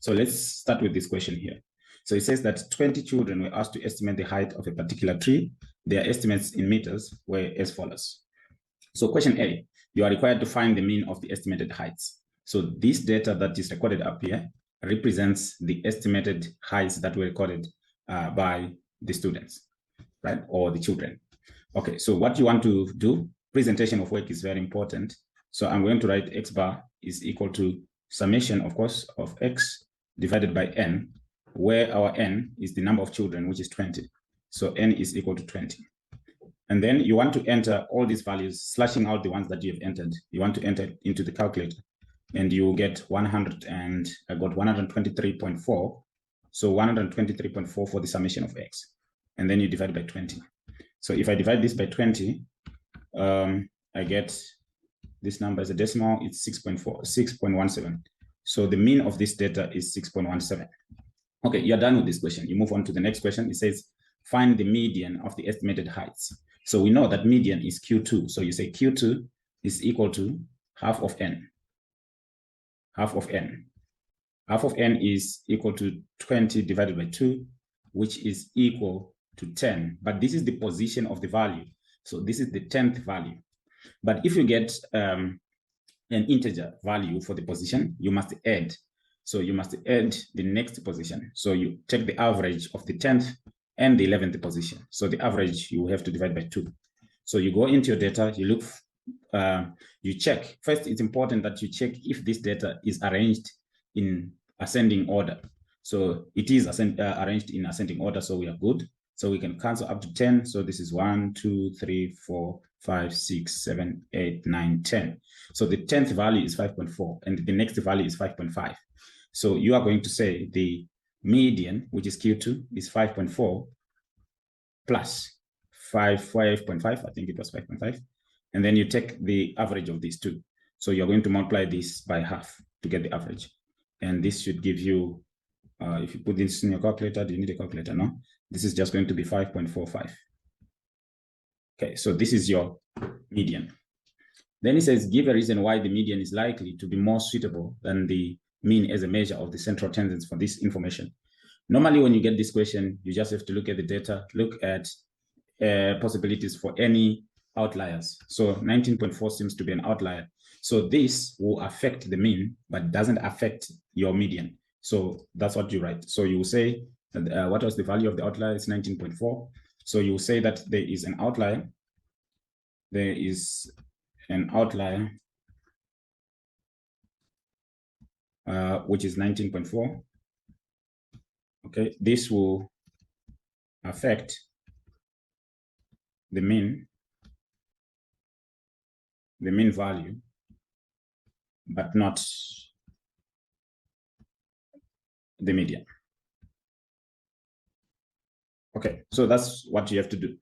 So let's start with this question here. So it says that 20 children were asked to estimate the height of a particular tree. Their estimates in meters were as follows. So question A, you are required to find the mean of the estimated heights. So this data that is recorded up here represents the estimated heights that were recorded by the students, right, or the children. Okay, so what you want to do, presentation of work is very important. So I'm going to write x bar is equal to summation, of course, of x divided by n, where our n is the number of children, which is 20. So n is equal to 20. And then you want to enter all these values, slashing out the ones that you have entered. You want to enter into the calculator, and you get 100, and I got 123.4. So 123.4 for the summation of x. And then you divide by 20. So if I divide this by 20, I get this number as a decimal, it's 6.17. So the mean of this data is 6.17. Okay, you're done with this question. You move on to the next question. It says, find the median of the estimated heights. So we know that median is Q2. So you say Q2 is equal to half of n. Half of n. Half of n is equal to 20 divided by 2, which is equal to 10. But this is the position of the value. So this is the 10th value. But if you get an integer value for the position, you must add. So you must add the next position. So you take the average of the 10th and the 11th position. So the average you have to divide by 2. So you go into your data, you look, you check. First, it's important that you check if this data is arranged in ascending order. So it is arranged in ascending order, so we are good. So we can cancel up to 10. So this is 1, 2, 3, 4, 5, 6, 7, 8, 9, 10. So the 10th value is 5.4, and the next value is 5.5. So you are going to say the median, which is Q2, is 5.4 plus 5.5. I think it was 5.5. And then you take the average of these two. So you're going to multiply this by half to get the average. And this should give you, if you put this in your calculator, do you need a calculator? No? This is just going to be 5.45. Okay, so this is your median. Then it says, give a reason why the median is likely to be more suitable than the mean as a measure of the central tendency for this information. Normally, when you get this question, you just have to look at the data, look at possibilities for any outliers. So 19.4 seems to be an outlier. So this will affect the mean, but doesn't affect your median. So that's what you write. So you will say, what was the value of the outlier? It's 19.4. So you will say that there is an outlier. There is an outlier, which is 19.4. Okay, this will affect the mean value, but not the median. Okay, so that's what you have to do.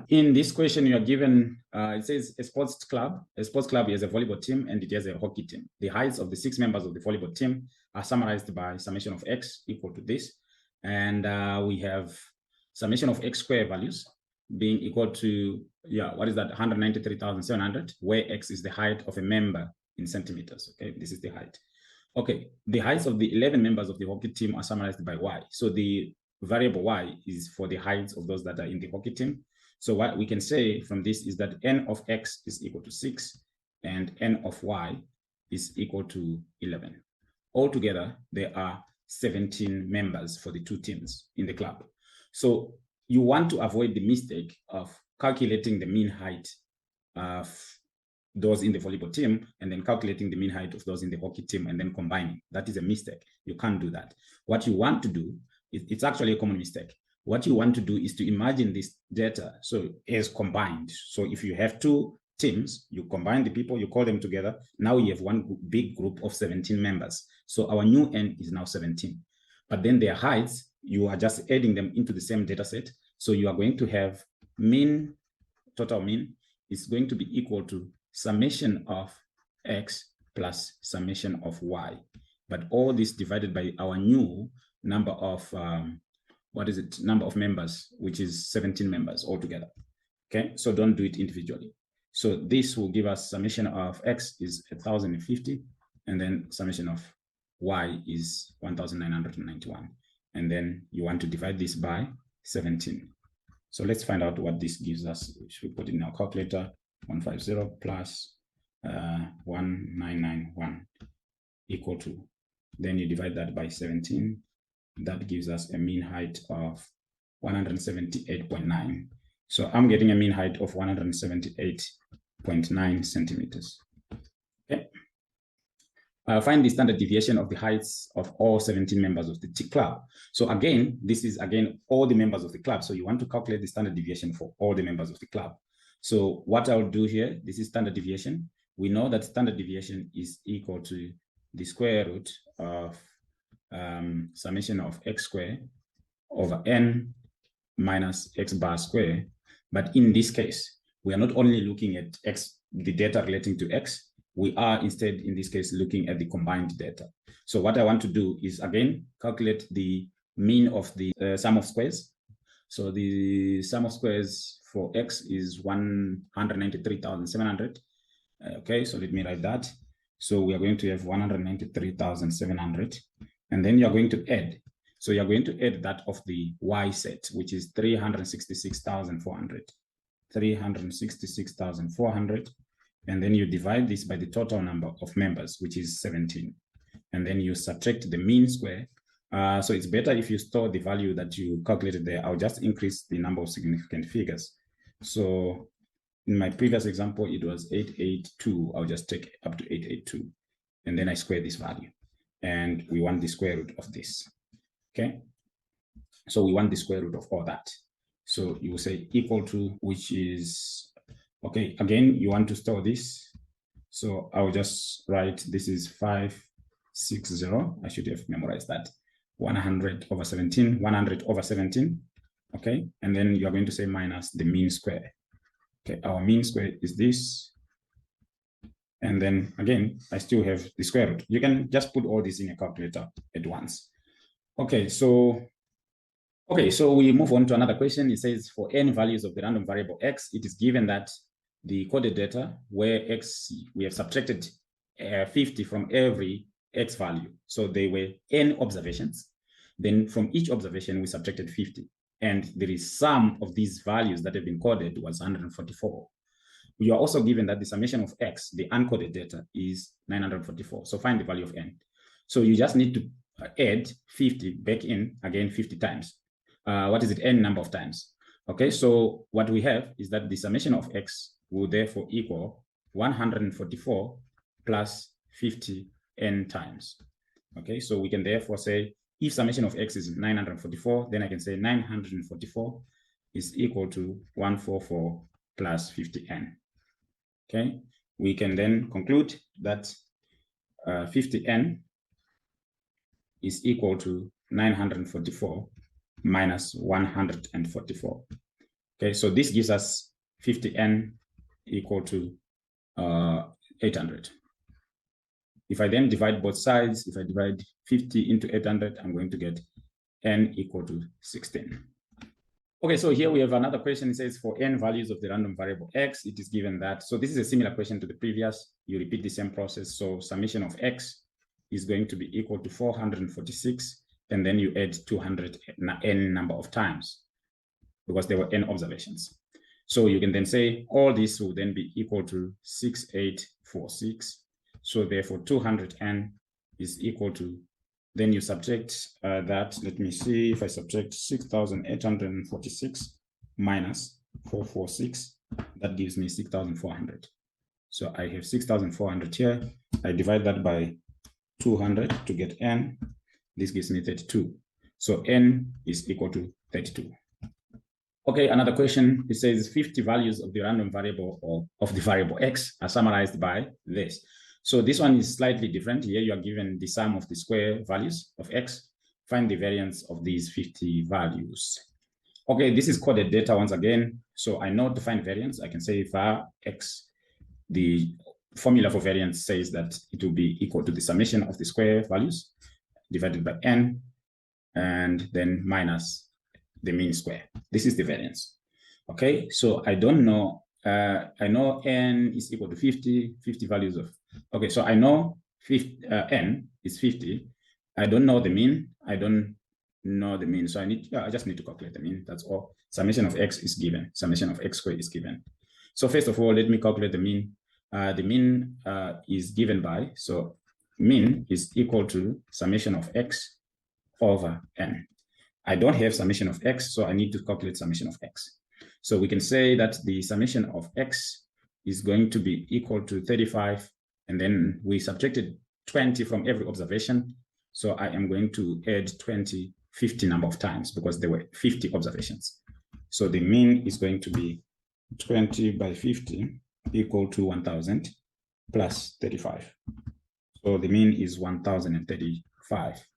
In this question, you are given, it says a sports club. A sports club is a volleyball team and it has a hockey team. The heights of the 6 members of the volleyball team are summarized by summation of x equal to this. And we have summation of x square values being equal to, what is that? 193,700, where x is the height of a member in centimeters. Okay, this is the height. Okay, the heights of the 11 members of the hockey team are summarized by y. So the variable y is for the heights of those that are in the hockey team. So what we can say from this is that n of x is equal to 6 and n of y is equal to 11. Altogether, there are 17 members for the 2 teams in the club. So you want to avoid the mistake of calculating the mean height of those in the volleyball team and then calculating the mean height of those in the hockey team and then combining. That is a mistake. You can't do that. What you want to do, it's actually a common mistake. What you want to do is to imagine this data so as combined. So if you have 2 teams, you combine the people, you call them together. Now you have one big group of 17 members. So our new n is now 17. But then their heights, you are just adding them into the same data set. So you are going to have mean, total mean is going to be equal to summation of x plus summation of y. But all this divided by our new number of number of members, which is 17 members altogether. Okay, so don't do it individually. So this will give us summation of x is 1,050, and then summation of y is 1,991. And then you want to divide this by 17. So let's find out what this gives us. Should we put it in our calculator? 150 plus 1991 equal to, then you divide that by 17. That gives us a mean height of 178.9. So I'm getting a mean height of 178.9 centimeters. Okay. Find the standard deviation of the heights of all 17 members of the club. So again, this is all the members of the club. So you want to calculate the standard deviation for all the members of the club. So what I'll do here, this is standard deviation. We know that standard deviation is equal to the square root of summation of x squared over n minus x bar square. But in this case, we are not only looking at x, the data relating to x, we are instead, in this case, looking at the combined data. So what I want to do is, again, calculate the mean of the sum of squares. So the sum of squares for x is 193,700. Okay, so let me write that. So we are going to have 193,700. And then you're going to add. So you're going to add that of the y set, which is 366,400. 366,400. And then you divide this by the total number of members, which is 17. And then you subtract the mean square. So it's better if you store the value that you calculated there. I'll just increase the number of significant figures. So in my previous example, it was 882. I'll just take up to 882. And then I square this value. And we want the square root of this. Okay. So we want the square root of all that. So you will say equal to, which is, okay, again, you want to store this. So I'll just write, this is 560. I should have memorized that. 100 over 17, 100 over 17. Okay. And then you're going to say minus the mean square. Okay. Our mean square is this. And then again, I still have the square root. You can just put all this in a calculator at once. Okay. So we move on to another question. It says for n values of the random variable x, it is given that the coded data where x, we have subtracted 50 from every x value. So they were n observations. Then from each observation, we subtracted 50. And the sum of these values that have been coded was 144. You are also given that the summation of x, the uncoded data, is 944. So find the value of n. So you just need to add 50 back in again 50 times. What is it? N number of times. Okay, so what we have is that the summation of x will therefore equal 144 plus 50 n times. Okay, so we can therefore say if summation of x is 944, then I can say 944 is equal to 144 plus 50n. Okay, we can then conclude that 50n is equal to 944 minus 144. Okay, so this gives us 50n equal to 800. If I then divide both sides, if I divide 50 into 800, I'm going to get n equal to 16. Okay, so here we have another question. It says for n values of the random variable x, it is given that. So this is a similar question to the previous. You repeat the same process. So summation of x is going to be equal to 446. And then you add 200 n number of times because there were n observations. So you can then say all this will then be equal to 6846. So therefore 200n is equal to, then you subtract that. Let me see if I subtract 6,846 minus 446, that gives me 6,400. So I have 6,400 here. I divide that by 200 to get n. This gives me 32. So n is equal to 32. Okay, another question. It says 50 values of the random variable or of the variable x are summarized by this. So this one is slightly different. Here you are given the sum of the square values of x. Find the variance of these 50 values. Okay, this is coded data once again. So I know to find variance, I can say var x. The formula for variance says that it will be equal to the summation of the square values divided by n, and then minus the mean square. This is the variance. Okay, so I don't know. I know n is equal to 50 values of. Okay, so I know n is 50. I don't know the mean. I don't know the mean. So I just need to calculate the mean. That's all. Summation of x is given. Summation of x squared is given. So first of all, let me calculate the mean. The mean is given by, so mean is equal to summation of x over n. I don't have summation of x, so I need to calculate summation of x. So we can say that the summation of x is going to be equal to 35, and then we subtracted 20 from every observation. So I am going to add 20, 50 number of times because there were 50 observations. So the mean is going to be 20 by 50 equal to 1000 plus 35. So the mean is 1035.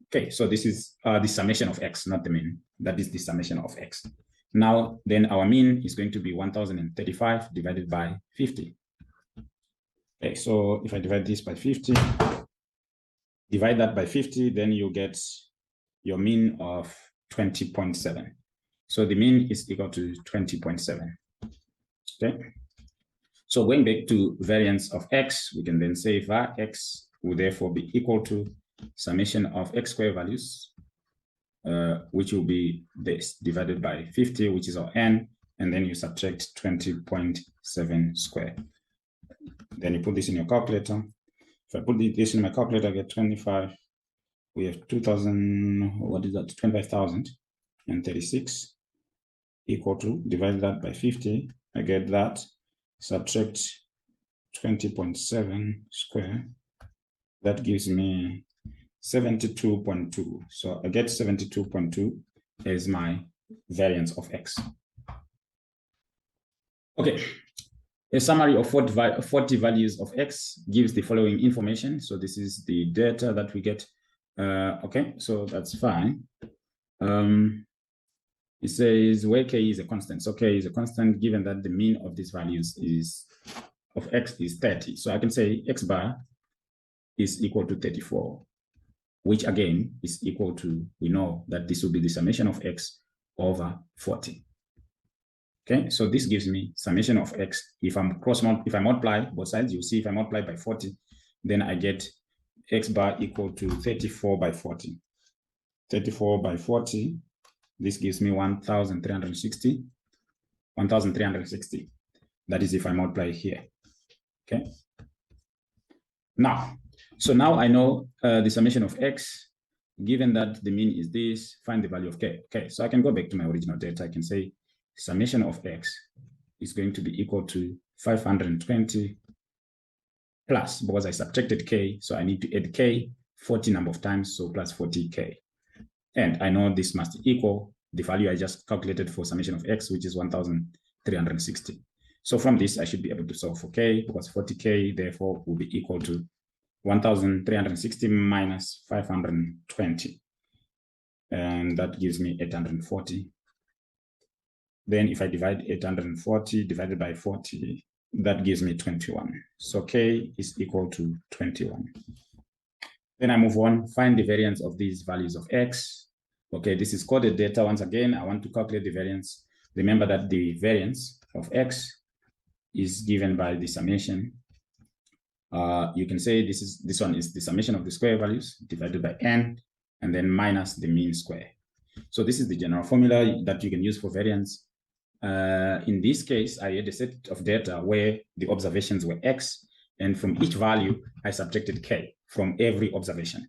Okay, so this is the summation of x, not the mean. That is the summation of x. Now, then our mean is going to be 1035 divided by 50. Okay, so if I divide this by 50, divide that by 50, then you get your mean of 20.7. So the mean is equal to 20.7. Okay. So going back to variance of x, we can then say var x will therefore be equal to summation of x square values, which will be this divided by 50, which is our n, and then you subtract 20.7 square. Then you put this in your calculator. If I put this in my calculator, I get 25. We have 2,000, what is that? 25,036 equal to, divide that by 50. I get that, subtract 20.7 square. That gives me 72.2. So I get 72.2 as my variance of x. Okay. A summary of 40 values of x gives the following information. So this is the data that we get. Okay, so that's fine. It says where k is a constant. So k is a constant given that the mean of these values of x is 30. So I can say x bar is equal to 34, which again is equal to, we know that this will be the summation of x over 40. Okay, so this gives me summation of x. If I multiply both sides, you see if I multiply by 40, then I get x bar equal to 34 by 40. 34 by 40, this gives me 1,360. 1,360. That is if I multiply here. Okay. Now, so now I know the summation of x, given that the mean is this, find the value of k. Okay, so I can go back to my original data. I can say summation of x is going to be equal to 520 plus, because I subtracted k, so I need to add k 40 number of times, so plus 40k. And I know this must equal the value I just calculated for summation of x, which is 1,360. So from this, I should be able to solve for k, because 40k, therefore, will be equal to 1,360 minus 520. And that gives me 840. Then if I divide 840 divided by 40, that gives me 21. So k is equal to 21. Then I move on, find the variance of these values of x. Okay, this is coded data. Once again, I want to calculate the variance. Remember that the variance of x is given by the summation. You can say this one is the summation of the square values divided by n, and then minus the mean square. So this is the general formula that you can use for variance. In this case, I had a set of data where the observations were x, and from each value, I subtracted k from every observation.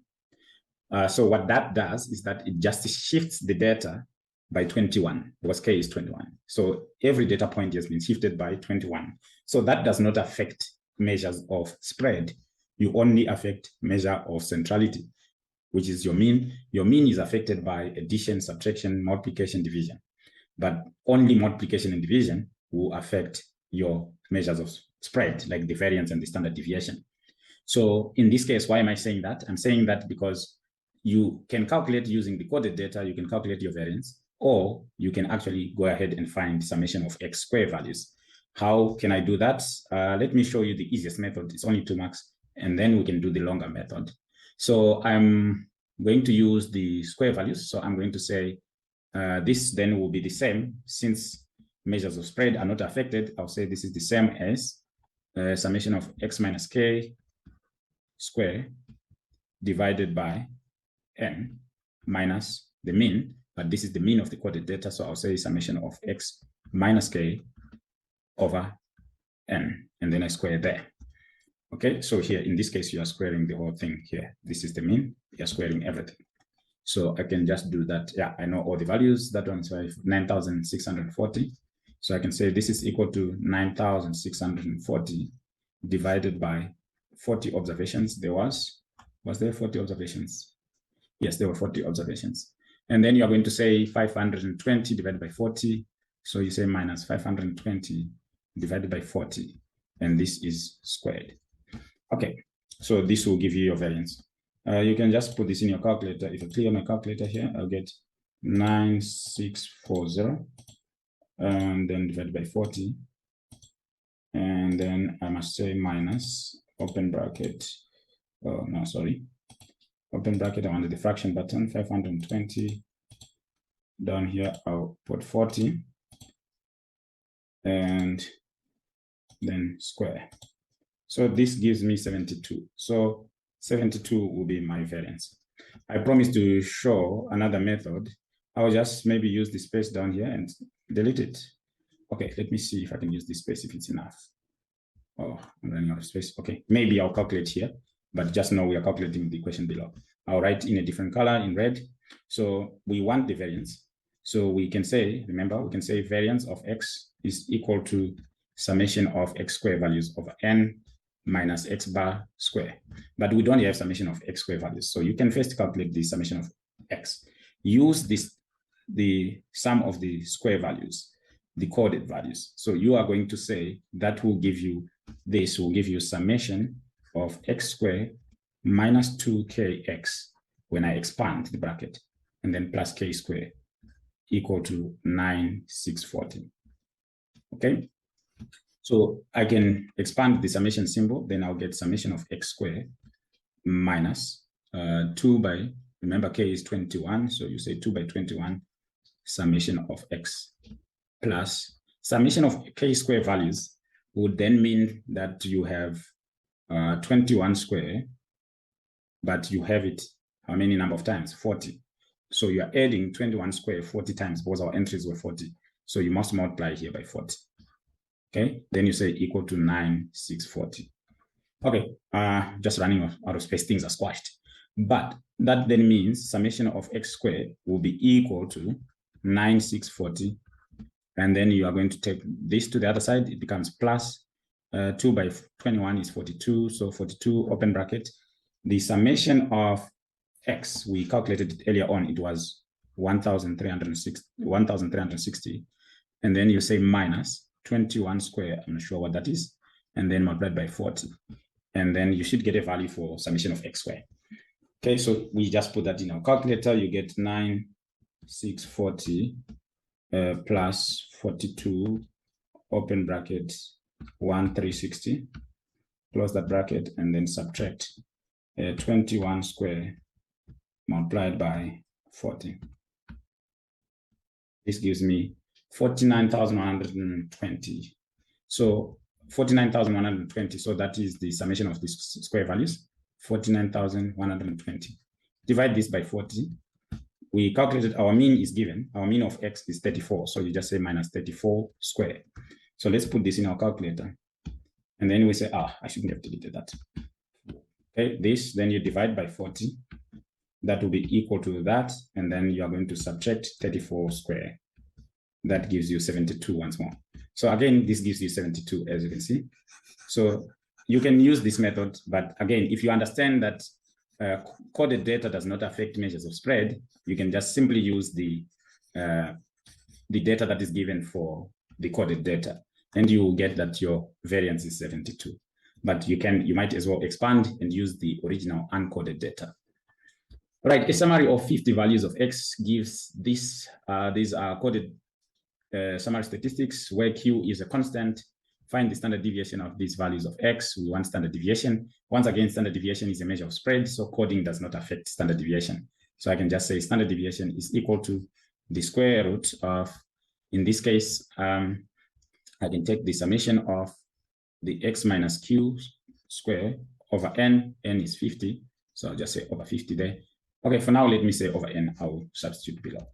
So what that does is that it just shifts the data by 21, because k is 21. So every data point has been shifted by 21. So that does not affect measures of spread. You only affect measure of centrality, which is your mean. Your mean is affected by addition, subtraction, multiplication, division. But only multiplication and division will affect your measures of spread, like the variance and the standard deviation. So in this case, why am I saying that? I'm saying that because you can calculate using the coded data, you can calculate your variance, or you can actually go ahead and find summation of x square values. How can I do that? Let me show you the easiest method. It's only 2 marks, and then we can do the longer method. So I'm going to use the square values. So I'm going to say this then will be the same, since measures of spread are not affected. I'll say this is the same as summation of x minus k square divided by n minus the mean, but this is the mean of the coded data, so I'll say summation of x minus k over n, and then I square there. Okay, so here in this case, you are squaring the whole thing here. This is the mean, you're squaring everything. So I can just do that. Yeah, I know all the values. That one's 9,640. So I can say this is equal to 9,640 divided by 40 observations. Was there 40 observations? Yes, there were 40 observations. And then you are going to say 520 divided by 40. So you say minus 520 divided by 40. And this is squared. Okay, so this will give you your variance. You can just put this in your calculator. If I clear my calculator here, I'll get 9640 and then divided by 40. And then I must say minus, open bracket. Oh, no, sorry. Open bracket, I wanted the fraction button, 520. Down here, I'll put 40. And then square. So this gives me 72. So 72 will be my variance. I promise to show another method. I'll just maybe use the space down here and delete it. Okay, let me see if I can use this space if it's enough. Oh, I'm running out of space. Okay, maybe I'll calculate here, but just know we are calculating the equation below. I'll write in a different color in red. So we want the variance. So we can say, remember, we can say variance of x is equal to summation of x square values over n minus x bar square. But we don't have summation of x square values. So you can first calculate the summation of x. Use the sum of the square values, the coded values. So you are going to say that will give you, this will give you summation of x square minus 2kx when I expand the bracket, and then plus k square equal to 9,640. Okay. So I can expand the summation symbol, then I'll get summation of x squared minus 2 by, remember k is 21, so you say 2 by 21 summation of x plus summation of k square values would then mean that you have 21 square, but you have it how many number of times? 40. So you are adding 21 square 40 times because our entries were 40. So you must multiply here by 40. Okay, then you say equal to 9,640. Okay, just running out of space, things are squashed. But that then means summation of x squared will be equal to 9,640. And then you are going to take this to the other side. It becomes plus 2 by 21 is 42. So 42, open bracket. The summation of x, we calculated it earlier on. It was 1,360. And then you say minus 21 square, I'm not sure what that is, and then multiplied by 40. And then you should get a value for summation of x squared. Okay, so we just put that in our calculator. You get 9,640 plus 42, open bracket, 1,360, close that bracket, and then subtract 21 square multiplied by 40. This gives me 49,120. So 49,120. So that is the summation of these square values, 49,120. Divide this by 40. We calculated our mean is given. Our mean of x is 34. So you just say minus 34 square. So let's put this in our calculator. And then we say, I shouldn't have deleted that. Okay, this, then you divide by 40. That will be equal to that. And then you are going to subtract 34 square. That gives you 72 once more. So again, this gives you 72, as you can see. So you can use this method, but again, if you understand that coded data does not affect measures of spread, you can just simply use the data that is given for the coded data, and you will get that your variance is 72. But you might as well expand and use the original uncoded data. All right, a summary of 50 values of x gives this. These are coded summary statistics where Q is a constant. Find the standard deviation of these values of x. We want standard deviation. Once again, standard deviation is a measure of spread, so coding does not affect standard deviation. So I can just say standard deviation is equal to the square root of, in this case, I can take the summation of the x minus q square over n is 50, So I'll just say over 50 there. Okay, for now, let me say over n. I'll substitute below.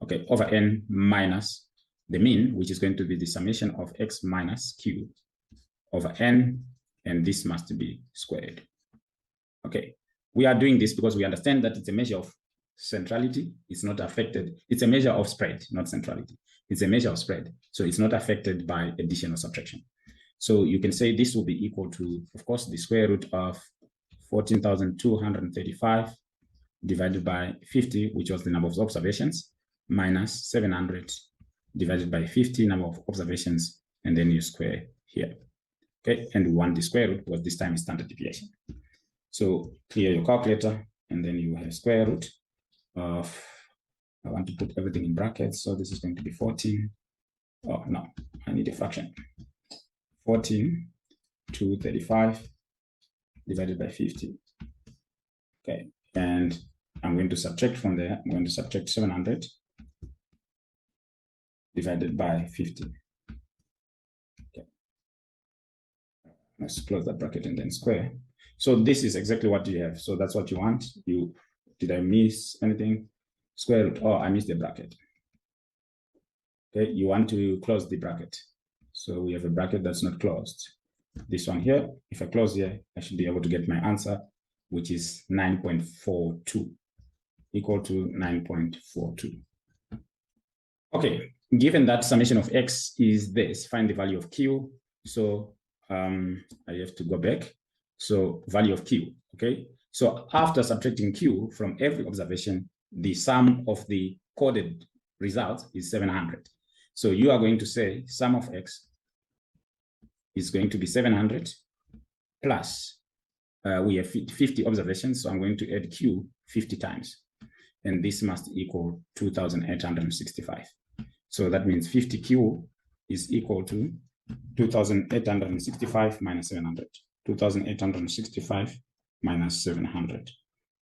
Okay, over n minus the mean, which is going to be the summation of x minus q over n, and this must be squared. Okay, we are doing this because we understand that it's a measure of centrality. It's not affected. It's a measure of spread, not centrality. It's a measure of spread. So it's not affected by addition or subtraction. So you can say this will be equal to, of course, the square root of 14,235 divided by 50, which was the number of observations, minus 700 divided by 50 number of observations, and then you square here. Okay, and we want the square root because this time is standard deviation. So clear your calculator, and then you have square root of, I want to put everything in brackets, so this is going to be 14. Oh, no, I need a fraction. 14,235 divided by 50. Okay, and I'm going to subtract from there. I'm going to subtract 700 divided by 50. Okay, let's close that bracket and then square. So this is exactly what you have. So that's what you want. Did I miss anything? Square root. Oh, I missed the bracket. Okay, you want to close the bracket. So we have a bracket that's not closed. This one here, if I close here, I should be able to get my answer, which is 9.42, equal to 9.42. Okay, given that summation of x is this, find the value of q. So I have to go back. So value of q, okay? So after subtracting q from every observation, the sum of the coded result is 700. So you are going to say sum of x is going to be 700 plus, we have 50 observations, so I'm going to add q 50 times. And this must equal 2,865. So that means 50q is equal to 2,865 minus 700. 2,865 minus 700.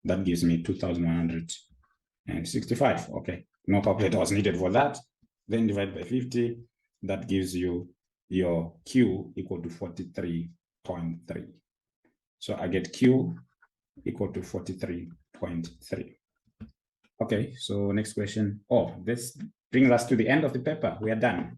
That gives me 2,165. Okay, no calculator was needed for that. Then divide by 50. That gives you your q equal to 43.3. So I get q equal to 43.3. Okay, so next question. Oh, this brings us to the end of the paper. We are done.